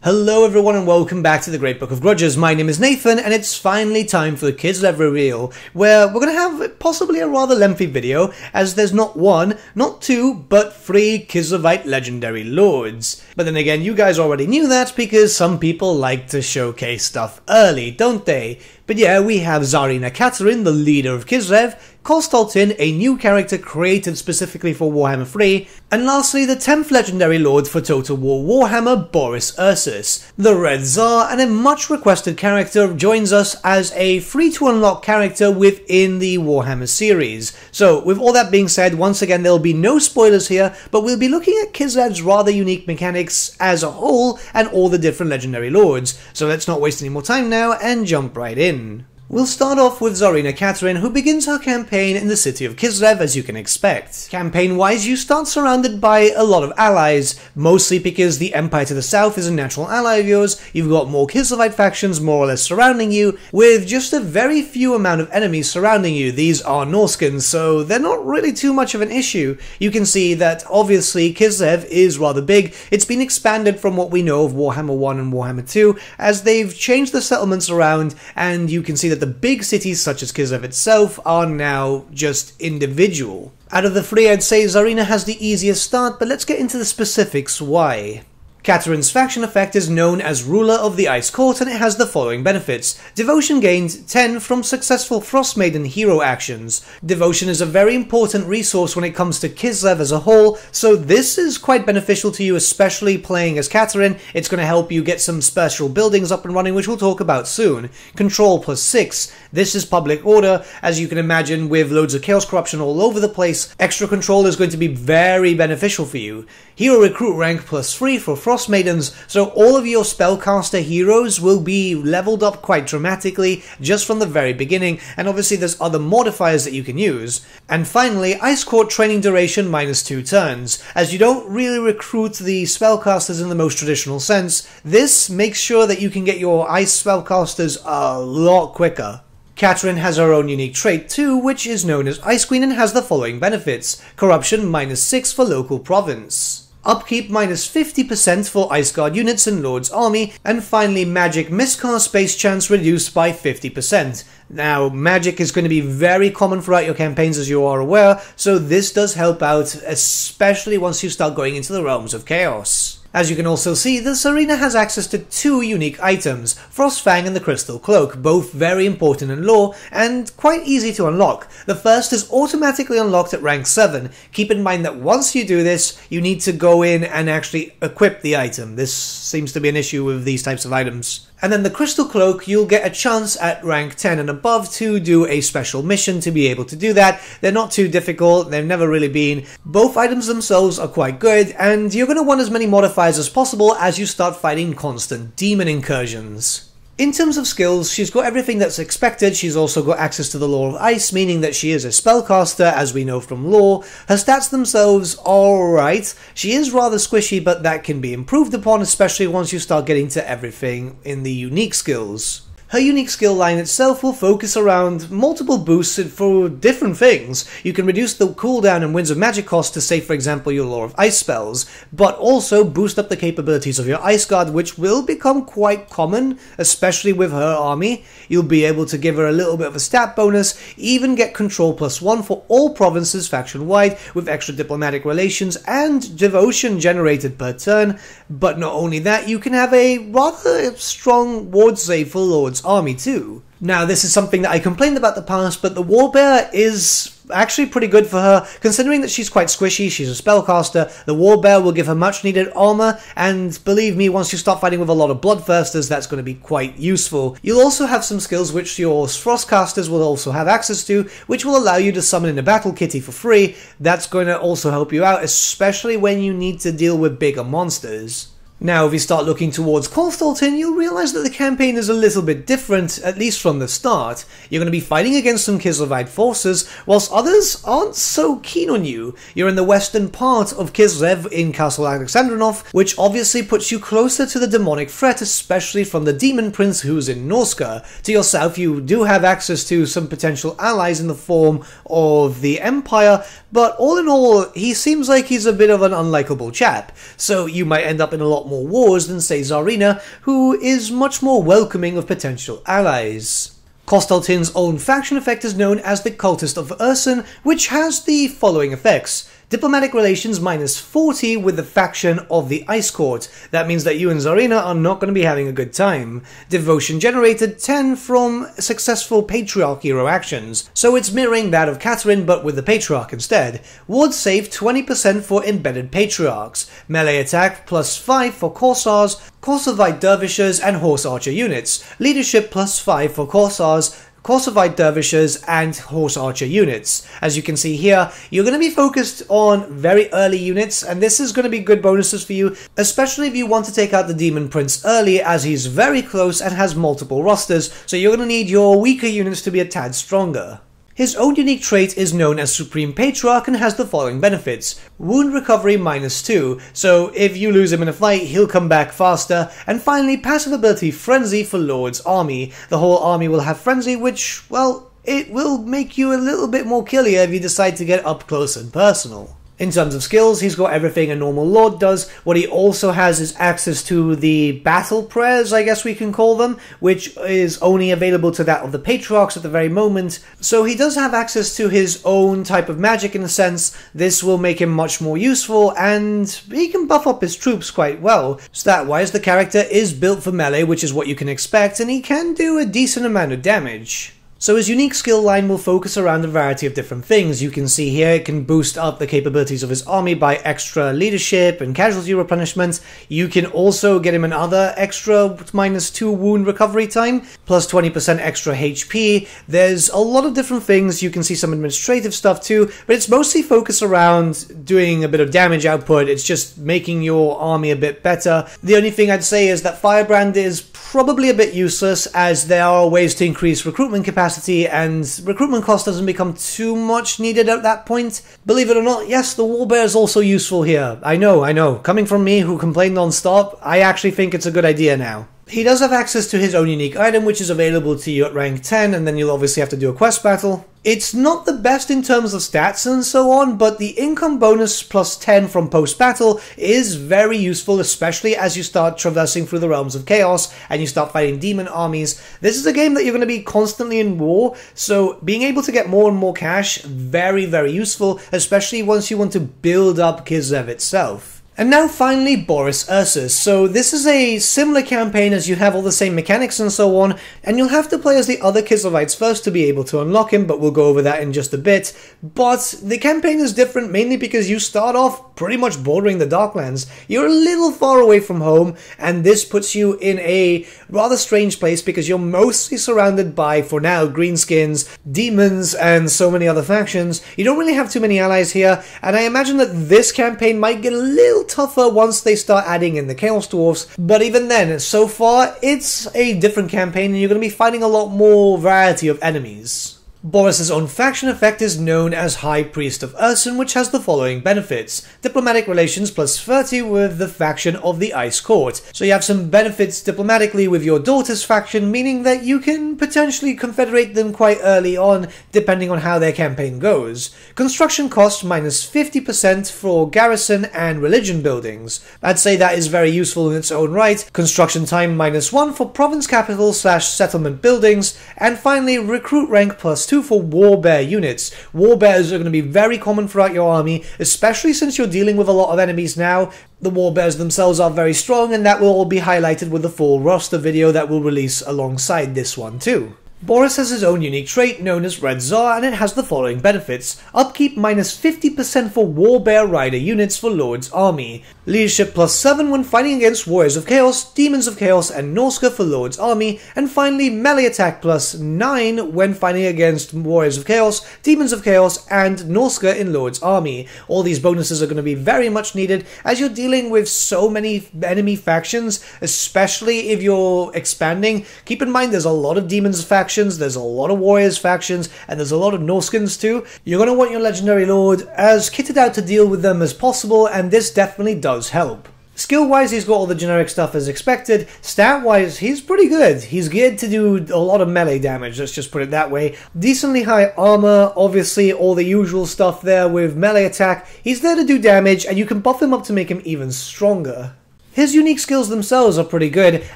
Hello everyone and welcome back to the Great Book of Grudges. My name is Nathan and it's finally time for the Kislev reveal, where we're going to have possibly a rather lengthy video, as there's not one, not two, but 3 Kislevite legendary lords. But then again, you guys already knew that because some people like to showcase stuff early, don't they? But yeah, we have Zarina Catherine, the leader of Kislev, Kostaltyn, a new character created specifically for Warhammer 3, and lastly the 10th legendary lord for Total War Warhammer, Boris Ursus. The Red Tsar, and a much requested character, joins us as a free to unlock character within the Warhammer series. So with all that being said, once again there'll be no spoilers here, but we'll be looking at Kislev's rather unique mechanics as a whole and all the different legendary lords. So let's not waste any more time now and jump right in. We'll start off with Zarina Catherine, who begins her campaign in the city of Kislev, as you can expect. Campaign-wise, you start surrounded by a lot of allies, mostly because the Empire to the south is a natural ally of yours. You've got more Kislevite factions more or less surrounding you, with just a very few amount of enemies surrounding you. These are Norskans, so they're not really too much of an issue. You can see that obviously Kislev is rather big. It's been expanded from what we know of Warhammer 1 and Warhammer 2, as they've changed the settlements around, and you can see that the big cities such as Kislev itself are now just individual. Out of the 3, I'd say Zarina has the easiest start, but let's get into the specifics why. Katarin's faction effect is known as Ruler of the Ice Court, and it has the following benefits. Devotion gained 10 from successful Frostmaiden hero actions. Devotion is a very important resource when it comes to Kislev as a whole, so this is quite beneficial to you, especially playing as Katarin. It's going to help you get some special buildings up and running, which we'll talk about soon. Control +6. This is public order, as you can imagine, with loads of chaos corruption all over the place. Extra control is going to be very beneficial for you. Hero recruit rank +3 for Frost Maidens, so all of your Spellcaster heroes will be leveled up quite dramatically just from the very beginning, and obviously there's other modifiers that you can use. And finally, Ice Court training duration -2 turns. As you don't really recruit the Spellcasters in the most traditional sense, this makes sure that you can get your Ice Spellcasters a lot quicker. Katarin has her own unique trait too, which is known as Ice Queen, and has the following benefits. Corruption -6 for local province. Upkeep -50% for Ice Guard units in Lord's army, and finally magic miscast base chance reduced by 50%. Now, magic is going to be very common throughout your campaigns, as you are aware, so this does help out, especially once you start going into the realms of chaos. As you can also see, the Zarina has access to 2 unique items, Frostfang and the Crystal Cloak, both very important in lore and quite easy to unlock. The first is automatically unlocked at rank 7. Keep in mind that once you do this, you need to go in and actually equip the item. This seems to be an issue with these types of items. And then the Crystal Cloak, you'll get a chance at rank 10 and above to do a special mission to be able to do that. They're not too difficult, they've never really been. Both items themselves are quite good, and you're going to want as many modifiers as possible as you start fighting constant demon incursions. In terms of skills, she's got everything that's expected. She's also got access to the Law of Ice, meaning that she is a spellcaster, as we know from lore. Her stats themselves are alright. She is rather squishy, but that can be improved upon, especially once you start getting to everything in the unique skills. Her unique skill line itself will focus around multiple boosts for different things. You can reduce the cooldown and Winds of Magic cost to, say for example, your Law of Ice spells, but also boost up the capabilities of your Ice Guard, which will become quite common, especially with her army. You'll be able to give her a little bit of a stat bonus, even get control +1 for all provinces faction-wide, with extra diplomatic relations and devotion generated per turn. But not only that, you can have a rather strong ward save for Lord's army too. Now, this is something that I complained about in the past, but the Warbear is actually pretty good for her, considering that she's quite squishy, she's a spellcaster. The Warbear will give her much needed armor, and believe me, once you start fighting with a lot of Bloodthirsters, that's going to be quite useful. You'll also have some skills which your Frostcasters will also have access to, which will allow you to summon in a battle kitty for free. That's going to also help you out, especially when you need to deal with bigger monsters. Now, if you start looking towards Kostaltyn, you'll realise that the campaign is a little bit different, at least from the start. You're going to be fighting against some Kislevite forces, whilst others aren't so keen on you. You're in the western part of Kislev in Castle Alexandrinov, which obviously puts you closer to the demonic threat, especially from the Demon Prince who's in Norska. To your south, you do have access to some potential allies in the form of the Empire, but all in all, he seems like he's a bit of an unlikable chap, so you might end up in a lot more more wars than, say, Zarina, who is much more welcoming of potential allies. Kostaltyn's own faction effect is known as the Cultist of Erson, which has the following effects. Diplomatic relations -40 with the faction of the Ice Court. That means that you and Zarina are not going to be having a good time. Devotion generated 10 from successful Patriarch hero actions, so it's mirroring that of Katarin but with the Patriarch instead. Ward save 20% for embedded Patriarchs. Melee attack +5 for Corsairs, Korsavite Dervishes and Horse Archer units. Leadership +5 for Corsairs, Korsavite Dervishes and Horse Archer units. As you can see here, you're going to be focused on very early units, and this is going to be good bonuses for you, especially if you want to take out the Demon Prince early, as he's very close and has multiple rosters, so you're going to need your weaker units to be a tad stronger. His own unique trait is known as Supreme Patriarch and has the following benefits. Wound recovery -2, so if you lose him in a fight, he'll come back faster. And finally, passive ability Frenzy for Lord's Army. The whole army will have Frenzy, which, well, it will make you a little bit more killier if you decide to get up close and personal. In terms of skills, he's got everything a normal Lord does. What he also has is access to the battle prayers, I guess we can call them, which is only available to that of the Patriarchs at the very moment. So he does have access to his own type of magic in a sense. This will make him much more useful, and he can buff up his troops quite well. Stat-wise, the character is built for melee, which is what you can expect, and he can do a decent amount of damage. So his unique skill line will focus around a variety of different things. You can see here it can boost up the capabilities of his army by extra leadership and casualty replenishment. You can also get him another extra -2 wound recovery time, plus 20% extra HP. There's a lot of different things. You can see some administrative stuff too, but it's mostly focused around doing a bit of damage output. It's just making your army a bit better. The only thing I'd say is that Firebrand is probably a bit useless, as there are ways to increase recruitment capacity and recruitment cost doesn't become too much needed at that point. Believe it or not, yes, the Warbear is also useful here. I know. Coming from me who complained non-stop, I actually think it's a good idea now. He does have access to his own unique item, which is available to you at rank 10, and then you'll obviously have to do a quest battle. It's not the best in terms of stats and so on, but the income bonus +10 from post-battle is very useful, especially as you start traversing through the realms of chaos and you start fighting demon armies. This is a game that you're going to be constantly in war, so being able to get more and more cash, very, very useful, especially once you want to build up Kislev itself. And now finally Boris Ursus. So this is a similar campaign as you have all the same mechanics and so on, and you'll have to play as the other Kislevites first to be able to unlock him, but we'll go over that in just a bit. But the campaign is different mainly because you start off pretty much bordering the Darklands. You're a little far away from home, and this puts you in a rather strange place because you're mostly surrounded by, for now, greenskins, demons, and so many other factions. You don't really have too many allies here, and I imagine that this campaign might get a little tougher once they start adding in the Chaos Dwarfs, but even then, so far, it's a different campaign and you're going to be fighting a lot more variety of enemies. Boris's own faction effect is known as High Priest of Erson, which has the following benefits. Diplomatic relations +30 with the faction of the Ice Court. So you have some benefits diplomatically with your daughter's faction, meaning that you can potentially confederate them quite early on, depending on how their campaign goes. Construction cost -50% for garrison and religion buildings. I'd say that is very useful in its own right. Construction time -1 for province capital / settlement buildings. And finally, recruit rank +2 for Warbear units. Warbears are going to be very common throughout your army, especially since you're dealing with a lot of enemies now. The Warbears themselves are very strong, and that will all be highlighted with the full roster video that will release alongside this one too. Boris has his own unique trait known as Red Tsar, and it has the following benefits. Upkeep -50% for Warbear Rider units for Lord's Army. Leadership +7 when fighting against Warriors of Chaos, Demons of Chaos, and Norska for Lord's Army. And finally, melee attack +9 when fighting against Warriors of Chaos, Demons of Chaos, and Norska in Lord's Army. All these bonuses are going to be very much needed as you're dealing with so many enemy factions, especially if you're expanding. Keep in mind there's a lot of Demons factions, there's a lot of Warriors factions, and there's a lot of Norskins too. You're going to want your Legendary Lord as kitted out to deal with them as possible, and this definitely does help. Skill-wise, he's got all the generic stuff as expected. Stat-wise, he's pretty good. He's geared to do a lot of melee damage, let's just put it that way. Decently high armor, obviously all the usual stuff there with melee attack. He's there to do damage, and you can buff him up to make him even stronger. His unique skills themselves are pretty good,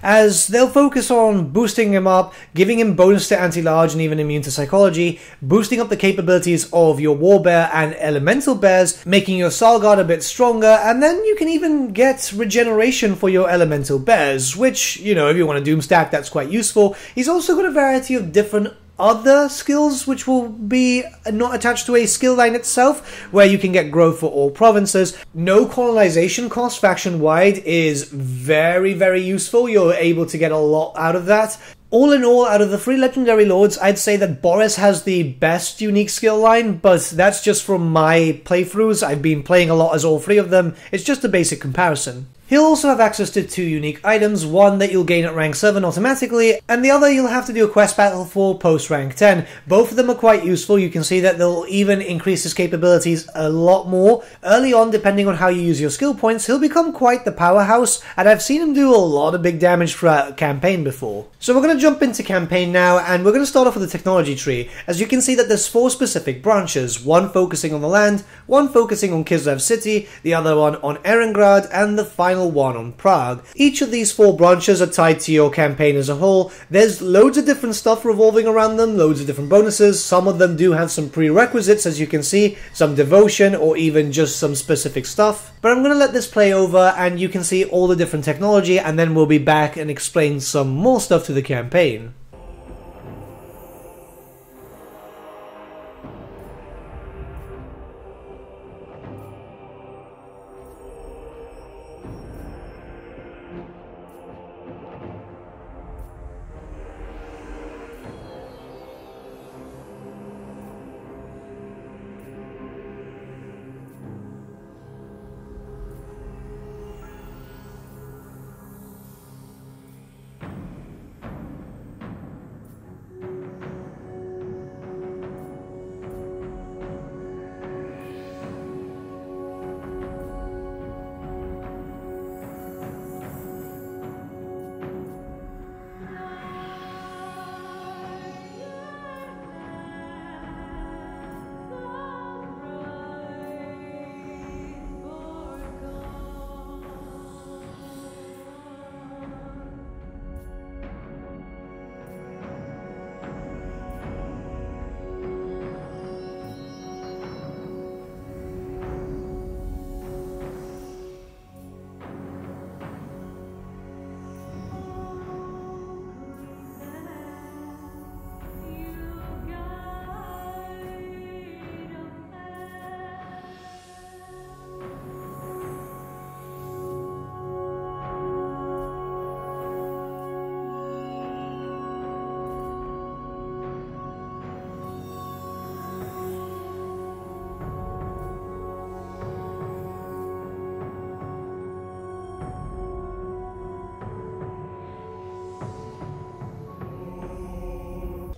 as they'll focus on boosting him up, giving him bonus to anti-large and even immune to psychology, boosting up the capabilities of your warbear and elemental bears, making your Salguard a bit stronger, and then you can even get regeneration for your elemental bears, which, you know, if you want to doomstack, that's quite useful. He's also got a variety of different other skills which will be not attached to a skill line itself, where you can get growth for all provinces. No colonization cost faction-wide is very, very useful. You're able to get a lot out of that. All in all, out of the 3 legendary lords, I'd say that Boris has the best unique skill line, but that's just from my playthroughs. I've been playing a lot as all 3 of them. It's just a basic comparison. He'll also have access to 2 unique items, one that you'll gain at rank 7 automatically, and the other you'll have to do a quest battle for post rank 10. Both of them are quite useful. You can see that they'll even increase his capabilities a lot more. Early on, depending on how you use your skill points, he'll become quite the powerhouse, and I've seen him do a lot of big damage throughout a campaign before. So we're going to jump into campaign now, and we're going to start off with the technology tree. As you can see that there's 4 specific branches, one focusing on the land, one focusing on Kislev city, the other one on Erengrad, and the final one on Prague. Each of these 4 branches are tied to your campaign as a whole. There's loads of different stuff revolving around them, loads of different bonuses. Some of them do have some prerequisites, as you can see, some devotion or even just some specific stuff. But I'm going to let this play over and you can see all the different technology, and then we'll be back and explain some more stuff to the campaign.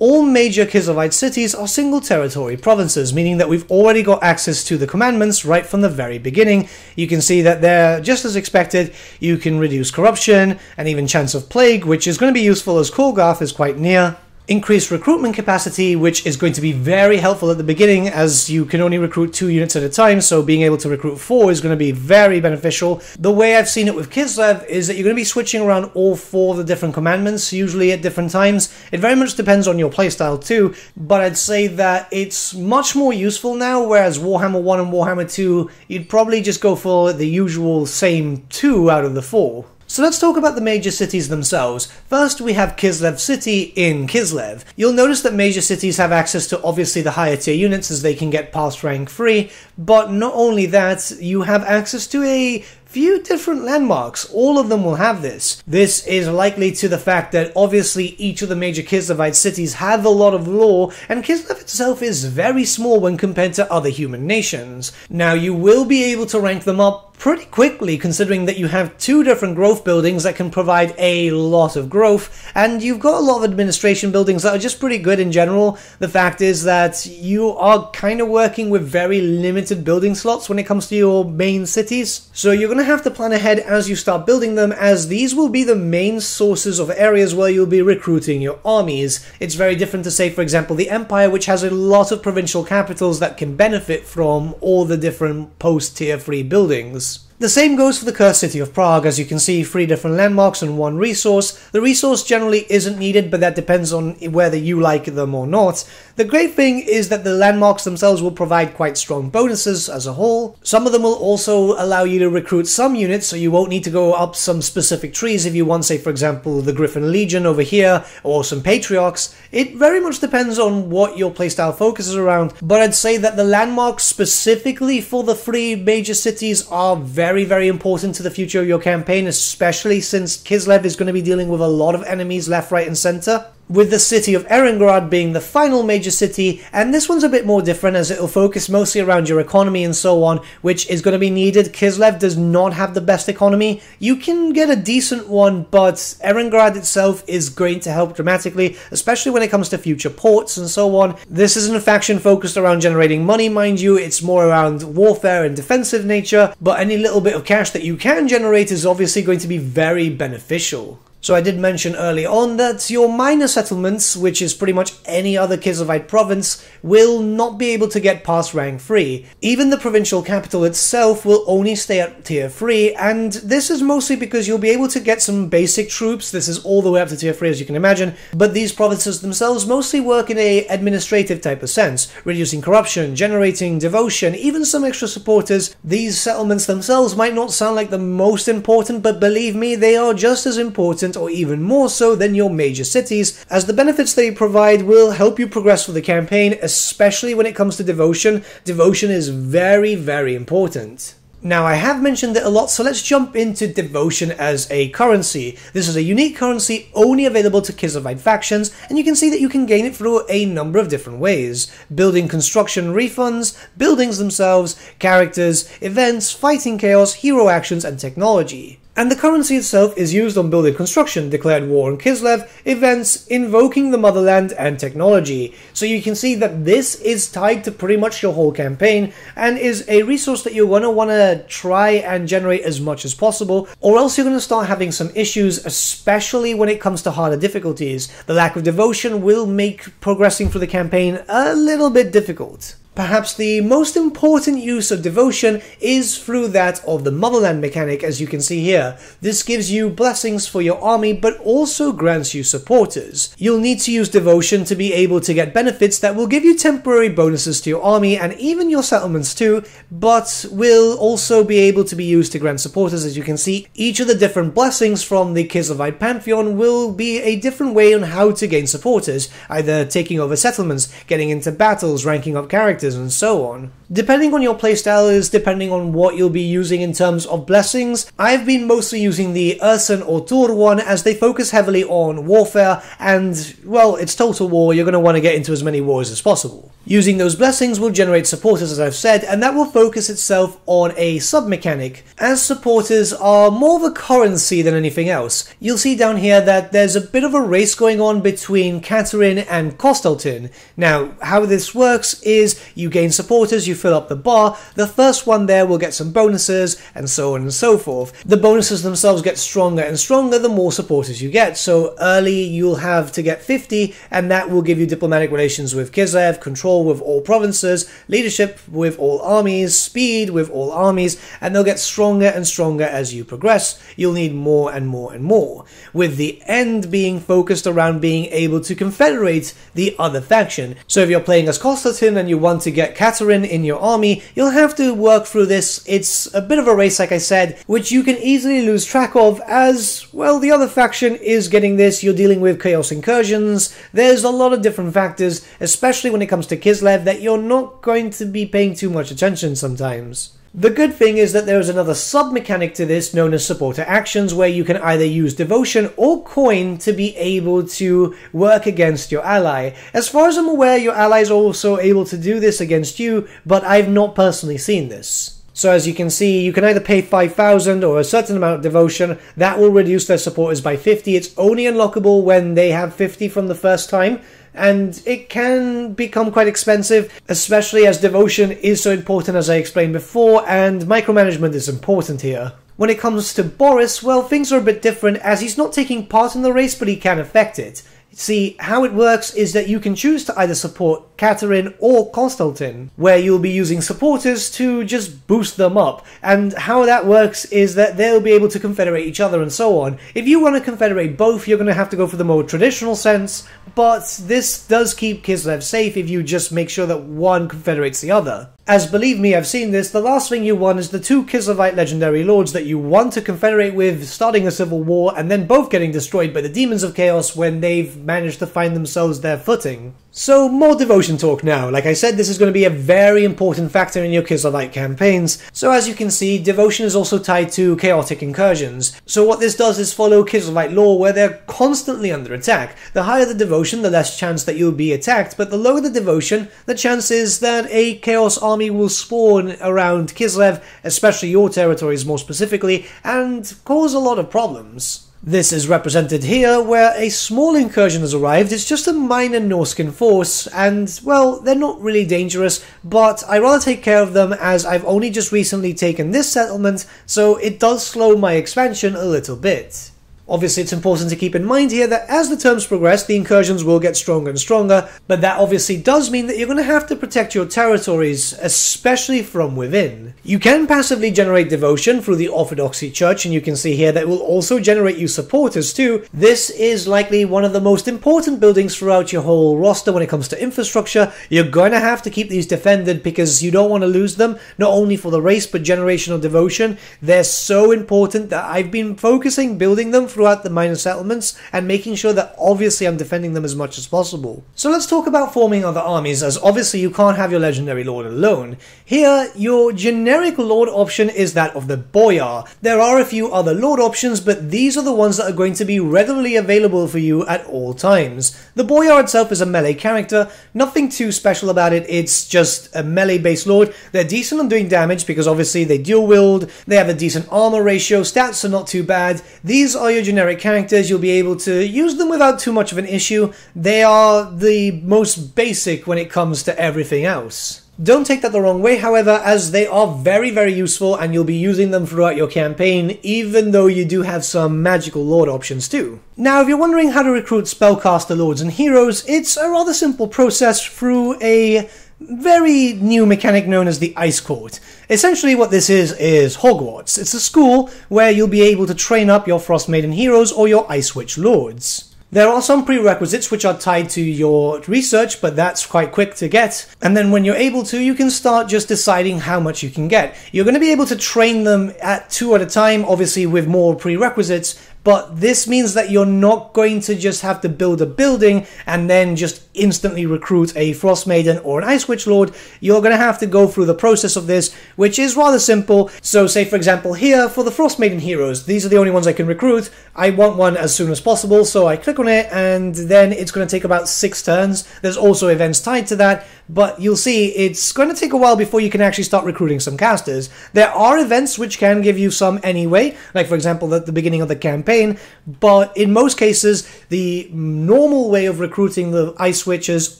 All major Kislevite cities are single territory provinces, meaning that we've already got access to the commandments right from the very beginning. You can see that they're just as expected. You can reduce corruption and even chance of plague, which is going to be useful as Kolgarth is quite near. Increased recruitment capacity, which is going to be very helpful at the beginning, as you can only recruit 2 units at a time, so being able to recruit 4 is going to be very beneficial. The way I've seen it with Kislev is that you're going to be switching around all 4 of the different commandments, usually at different times. It very much depends on your playstyle too, but I'd say that it's much more useful now, whereas Warhammer 1 and Warhammer 2, you'd probably just go for the usual same 2 out of the 4. So let's talk about the major cities themselves. First, we have Kislev City in Kislev. You'll notice that major cities have access to obviously the higher tier units, as they can get past rank 3, but not only that, you have access to a few different landmarks. All of them will have this. This is likely to the fact that obviously each of the major Kislevite cities have a lot of lore, and Kislev itself is very small when compared to other human nations. Now, you will be able to rank them up pretty quickly, considering that you have 2 different growth buildings that can provide a lot of growth, and you've got a lot of administration buildings that are just pretty good in general. The fact is that you are kind of working with very limited building slots when it comes to your main cities, so you're going to have to plan ahead as you start building them, as these will be the main sources of areas where you'll be recruiting your armies. It's very different to, say, for example, the Empire, which has a lot of provincial capitals that can benefit from all the different post-tier 3 buildings. The The same goes for the Cursed City of Prague. As you can see, 3 different landmarks and 1 resource. The resource generally isn't needed, but that depends on whether you like them or not. The great thing is that the landmarks themselves will provide quite strong bonuses as a whole. Some of them will also allow you to recruit some units, so you won't need to go up some specific trees if you want, say for example, the Griffin Legion over here, or some Patriarchs. It very much depends on what your playstyle focuses around, but I'd say that the landmarks specifically for the 3 major cities are very important to the future of your campaign, especially since Kislev is going to be dealing with a lot of enemies left, right and center, with the city of Erengrad being the final major city, and this one's a bit more different as it'll focus mostly around your economy and so on, which is going to be needed. Kislev does not have the best economy. You can get a decent one, but Erengrad itself is going to help dramatically, especially when it comes to future ports and so on. This isn't a faction focused around generating money, mind you, it's more around warfare and defensive nature, but any little bit of cash that you can generate is obviously going to be very beneficial. So I did mention early on that your minor settlements, which is pretty much any other Kislevite province, will not be able to get past rank 3. Even the provincial capital itself will only stay at tier 3, and this is mostly because you'll be able to get some basic troops. This is all the way up to tier 3 as you can imagine, but these provinces themselves mostly work in a administrative type of sense, reducing corruption, generating devotion, even some extra supporters. These settlements themselves might not sound like the most important, but believe me, they are just as important or even more so than your major cities, as the benefits they provide will help you progress through the campaign, especially when it comes to devotion. Devotion is very important. Now, I have mentioned it a lot, so let's jump into devotion as a currency. This is a unique currency only available to Kislevite factions, and you can see that you can gain it through a number of different ways. Building construction refunds, buildings themselves, characters, events, fighting chaos, hero actions, and technology. And the currency itself is used on building construction, declared war on Kislev, events, invoking the motherland, and technology. So you can see that this is tied to pretty much your whole campaign, and is a resource that you're going to want to try and generate as much as possible, or else you're going to start having some issues, especially when it comes to harder difficulties. The lack of devotion will make progressing through the campaign a little bit difficult. Perhaps the most important use of devotion is through that of the motherland mechanic, as you can see here. This gives you blessings for your army, but also grants you supporters. You'll need to use devotion to be able to get benefits that will give you temporary bonuses to your army and even your settlements too, but will also be able to be used to grant supporters. As you can see, each of the different blessings from the Kislevite Pantheon will be a different way on how to gain supporters, either taking over settlements, getting into battles, ranking up characters, and so on. Depending on your playstyle is depending on what you'll be using in terms of blessings. I've been mostly using the Erson or Tur one, as they focus heavily on warfare, and, well, it's total war, you're going to want to get into as many wars as possible. Using those blessings will generate supporters, as I've said, and that will focus itself on a sub-mechanic, as supporters are more of a currency than anything else. You'll see down here that there's a bit of a race going on between Katarin and Kostaltyn. Now, how this works is you gain supporters, you fill up the bar, the first one there will get some bonuses, and so on and so forth. The bonuses themselves get stronger and stronger the more supporters you get, so early you'll have to get 50, and that will give you diplomatic relations with Kislev, control with all provinces, leadership with all armies, speed with all armies, and they'll get stronger and stronger as you progress. You'll need more and more and more, with the end being focused around being able to confederate the other faction. So if you're playing as Kostaltyn and you want to get Katarin in your army, you'll have to work through this. It's a bit of a race, like I said, which you can easily lose track of, as, well, the other faction is getting this. You're dealing with Chaos Incursions. There's a lot of different factors, especially when it comes to Kislev, that you're not going to be paying too much attention sometimes. The good thing is that there is another sub-mechanic to this known as supporter actions, where you can either use devotion or coin to be able to work against your ally. As far as I'm aware, your allies are also able to do this against you, but I've not personally seen this. So as you can see, you can either pay 5,000 or a certain amount of devotion. That will reduce their supporters by 50. It's only unlockable when they have 50 from the first time, and it can become quite expensive, especially as devotion is so important, as I explained before, and micromanagement is important here. When it comes to Boris, well, things are a bit different, as he's not taking part in the race, but he can affect it. See, how it works is that you can choose to either support Katarin or Kostaltyn, where you'll be using supporters to just boost them up. And how that works is that they'll be able to confederate each other and so on. If you want to confederate both, you're going to have to go for the more traditional sense, but this does keep Kislev safe if you just make sure that one confederates the other. As believe me, I've seen this, the last thing you want is the two Kislevite legendary lords that you want to confederate with starting a civil war and then both getting destroyed by the demons of chaos when they've managed to find themselves their footing. So more devotion talk now. Like I said, this is going to be a very important factor in your Kislevite campaigns. So as you can see, devotion is also tied to chaotic incursions. So what this does is follow Kislevite lore where they're constantly under attack. The higher the devotion, the less chance that you'll be attacked, but the lower the devotion, the chance is that a chaos army will spawn around Kislev, especially your territories more specifically, and cause a lot of problems. This is represented here, where a small incursion has arrived. It's just a minor Norscan force, and, well, they're not really dangerous, but I rather take care of them as I've only just recently taken this settlement, so it does slow my expansion a little bit. Obviously, it's important to keep in mind here that as the terms progress, the incursions will get stronger and stronger, but that obviously does mean that you're going to have to protect your territories, especially from within. You can passively generate devotion through the Orthodoxy Church, and you can see here that it will also generate you supporters too. This is likely one of the most important buildings throughout your whole roster when it comes to infrastructure. You're going to have to keep these defended because you don't want to lose them, not only for the race but generational devotion. They're so important that I've been focusing building them throughout the minor settlements and making sure that obviously I'm defending them as much as possible. So let's talk about forming other armies, as obviously you can't have your legendary lord alone. Here, your generic lord option is that of the boyar. There are a few other lord options, but these are the ones that are going to be readily available for you at all times. The boyar itself is a melee character, nothing too special about it, it's just a melee based lord. They're decent on doing damage because obviously they dual wield, they have a decent armor ratio, stats are not too bad. These are your generic characters, you'll be able to use them without too much of an issue. They are the most basic when it comes to everything else. Don't take that the wrong way, however, as they are very, very useful and you'll be using them throughout your campaign, even though you do have some magical lord options too. Now, if you're wondering how to recruit spellcaster lords and heroes, it's a rather simple process through a very new mechanic known as the Ice Court. Essentially what this is Hogwarts. It's a school where you'll be able to train up your Frostmaiden heroes or your Ice Witch lords. There are some prerequisites which are tied to your research, but that's quite quick to get. And then when you're able to, you can start just deciding how much you can get. You're going to be able to train them at 2 at a time, obviously with more prerequisites, but this means that you're not going to just have to build a building and then just instantly recruit a Frostmaiden or an Ice Witch Lord. You're going to have to go through the process of this, which is rather simple. So say for example here, for the Frostmaiden heroes, these are the only ones I can recruit. I want one as soon as possible, so I click on it and then it's going to take about 6 turns. There's also events tied to that, but you'll see it's going to take a while before you can actually start recruiting some casters. There are events which can give you some anyway, like for example at the beginning of the campaign, but in most cases the normal way of recruiting the Ice Witches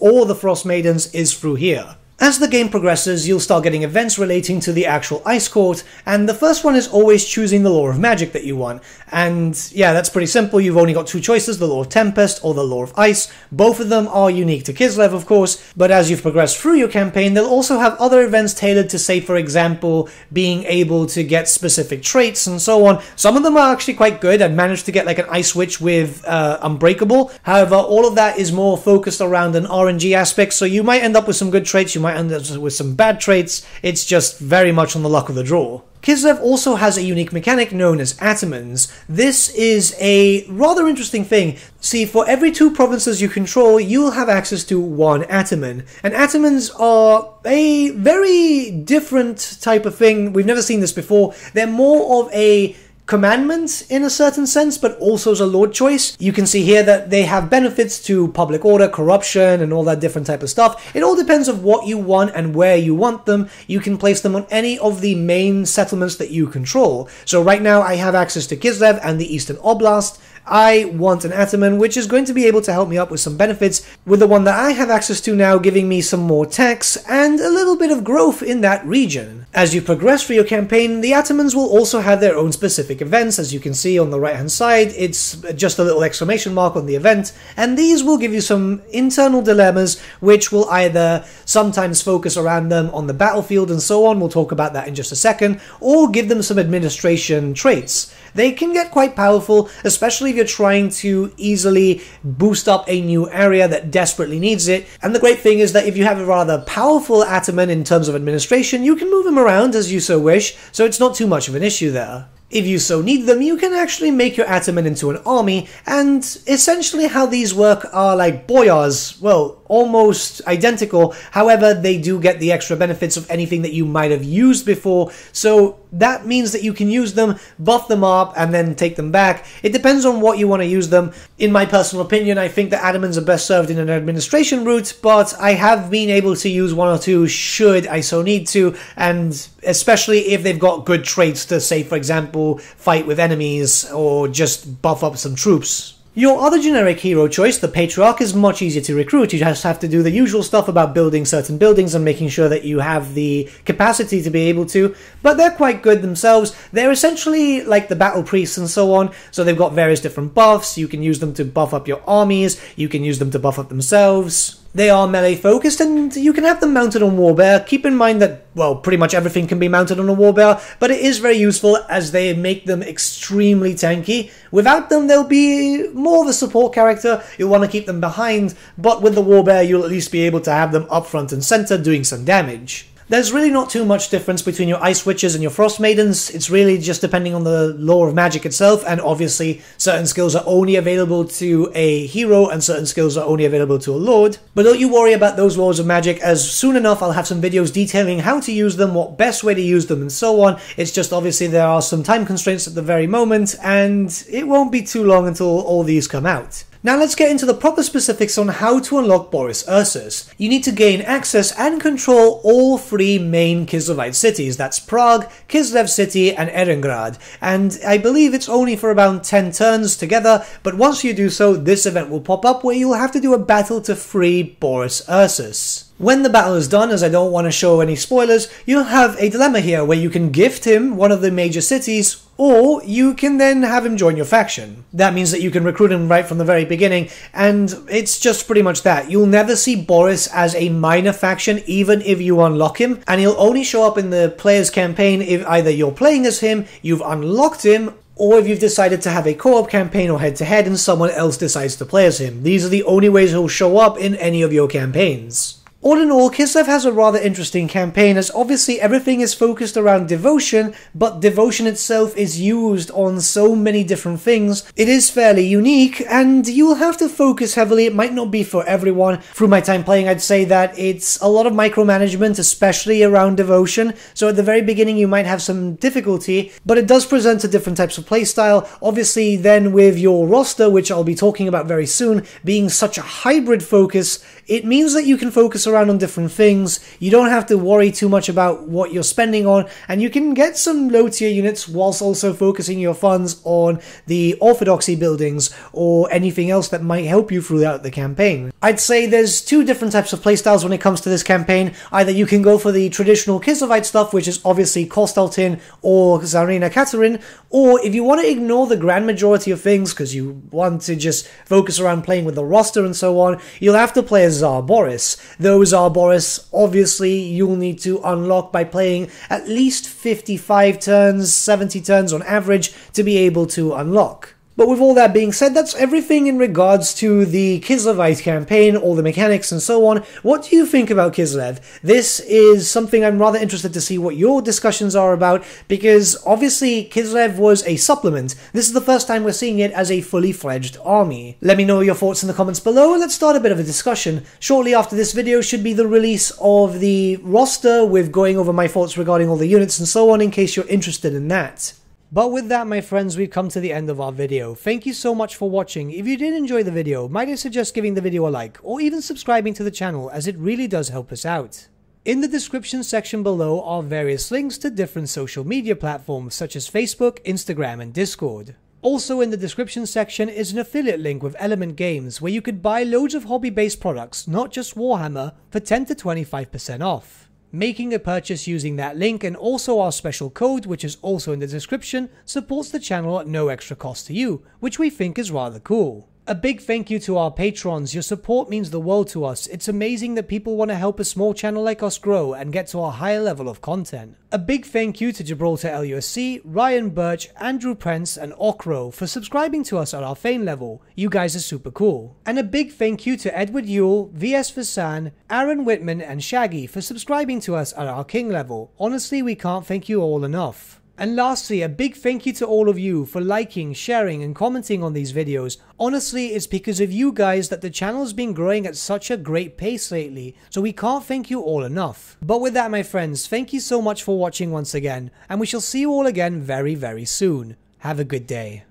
or the Frost Maidens is through here. As the game progresses, you'll start getting events relating to the actual Ice Court, and the first one is always choosing the Lore of Magic that you want. And yeah, that's pretty simple. You've only got 2 choices, the Lore of Tempest or the Lore of Ice. Both of them are unique to Kislev, of course, but as you've progressed through your campaign, they'll also have other events tailored to, say, for example, being able to get specific traits and so on. Some of them are actually quite good. I've managed to get like an Ice Witch with Unbreakable. However, all of that is more focused around an RNG aspect, so you might end up with some good traits, you might end up with some bad traits. It's just very much on the luck of the draw. Kislev also has a unique mechanic known as Atamans. This is a rather interesting thing. See, for every 2 provinces you control, you'll have access to 1 Ataman. And Atamans are a very different type of thing. We've never seen this before. They're more of a commandment in a certain sense, but also as a lord choice. You can see here that they have benefits to public order, corruption, and all that different type of stuff. It all depends on what you want and where you want them. You can place them on any of the main settlements that you control. So right now I have access to Kislev and the Eastern Oblast, I want an Ataman, which is going to be able to help me up with some benefits, with the one that I have access to now giving me some more tax and a little bit of growth in that region. As you progress through your campaign, the Atamans will also have their own specific events. As you can see on the right hand side, it's just a little exclamation mark on the event, and these will give you some internal dilemmas which will either sometimes focus around them on the battlefield and so on, we'll talk about that in just a second, or give them some administration traits. They can get quite powerful, especially if you're trying to easily boost up a new area that desperately needs it. And the great thing is that if you have a rather powerful Ataman in terms of administration, you can move him around as you so wish, so it's not too much of an issue there. If you so need them, you can actually make your Ataman into an army, and essentially how these work are like boyars, well, almost identical, however they do get the extra benefits of anything that you might have used before, so that means that you can use them, buff them up, and then take them back. It depends on what you want to use them. In my personal opinion, I think that Atamans are best served in an administration route, but I have been able to use one or two should I so need to, and especially if they've got good traits to, say, for example, fight with enemies or just buff up some troops. Your other generic hero choice, the Patriarch, is much easier to recruit. You just have to do the usual stuff about building certain buildings and making sure that you have the capacity to be able to, but they're quite good themselves. They're essentially like the battle priests and so on, so they've got various different buffs. You can use them to buff up your armies, you can use them to buff up themselves. They are melee focused, and you can have them mounted on Warbear. Keep in mind that, well, pretty much everything can be mounted on a Warbear, but it is very useful as they make them extremely tanky. Without them, they'll be more of a support character. You'll want to keep them behind, but with the Warbear, you'll at least be able to have them up front and center doing some damage. There's really not too much difference between your Ice Witches and your Frost Maidens. It's really just depending on the lore of magic itself, and obviously certain skills are only available to a hero and certain skills are only available to a lord. But don't you worry about those laws of magic, as soon enough I'll have some videos detailing how to use them, what best way to use them, and so on. It's just obviously there are some time constraints at the very moment, and it won't be too long until all these come out. Now let's get into the proper specifics on how to unlock Boris Ursus. You need to gain access and control all three main Kislevite cities, that's Prague, Kislev City and Erengrad, and I believe it's only for about 10 turns together, but once you do so, this event will pop up where you'll have to do a battle to free Boris Ursus. When the battle is done, as I don't want to show any spoilers, you'll have a dilemma here where you can gift him one of the major cities, or you can then have him join your faction. That means that you can recruit him right from the very beginning, and it's just pretty much that. You'll never see Boris as a minor faction even if you unlock him, and he'll only show up in the player's campaign if either you're playing as him, you've unlocked him, or if you've decided to have a co-op campaign or head-to-head and someone else decides to play as him. These are the only ways he'll show up in any of your campaigns. All in all, Kislev has a rather interesting campaign, as obviously everything is focused around devotion, but devotion itself is used on so many different things. It is fairly unique, and you'll have to focus heavily. It might not be for everyone. Through my time playing, I'd say that it's a lot of micromanagement, especially around devotion, so at the very beginning you might have some difficulty, but it does present to different types of playstyle. Obviously then with your roster, which I'll be talking about very soon, being such a hybrid focus, it means that you can focus around on different things. You don't have to worry too much about what you're spending on, and you can get some low tier units whilst also focusing your funds on the orthodoxy buildings or anything else that might help you throughout the campaign. I'd say there's two different types of playstyles when it comes to this campaign. Either you can go for the traditional Kislevite stuff, which is obviously Kostaltyn or Zarina Catherine, or if you want to ignore the grand majority of things because you want to just focus around playing with the roster and so on, you'll have to play as Tsar Boris. Though Tsar Boris, obviously, you'll need to unlock by playing at least 55 turns, 70 turns on average to be able to unlock. But with all that being said, that's everything in regards to the Kislevite campaign, all the mechanics and so on. What do you think about Kislev? This is something I'm rather interested to see what your discussions are about, because obviously Kislev was a supplement. This is the first time we're seeing it as a fully fledged army. Let me know your thoughts in the comments below, and let's start a bit of a discussion. Shortly after this video should be the release of the roster with going over my thoughts regarding all the units and so on, in case you're interested in that. But with that, my friends, we've come to the end of our video. Thank you so much for watching. If you did enjoy the video, might I suggest giving the video a like, or even subscribing to the channel, as it really does help us out. In the description section below are various links to different social media platforms such as Facebook, Instagram, and Discord. Also in the description section is an affiliate link with Element Games where you could buy loads of hobby-based products, not just Warhammer, for 10 to 25% off. Making a purchase using that link and also our special code, which is also in the description, supports the channel at no extra cost to you, which we think is rather cool. A big thank you to our patrons. Your support means the world to us. It's amazing that people want to help a small channel like us grow and get to a higher level of content. A big thank you to Gibraltar LUSC, Ryan Bertsche, Andrew Prince and Okro for subscribing to us at our Fane level. You guys are super cool. And a big thank you to Edward Yule, VS Vasan, Aaron Whitman and Shaggy for subscribing to us at our King level. Honestly, we can't thank you all enough. And lastly, a big thank you to all of you for liking, sharing and commenting on these videos. Honestly, it's because of you guys that the channel has been growing at such a great pace lately, so we can't thank you all enough. But with that, my friends, thank you so much for watching once again, and we shall see you all again very, very soon. Have a good day.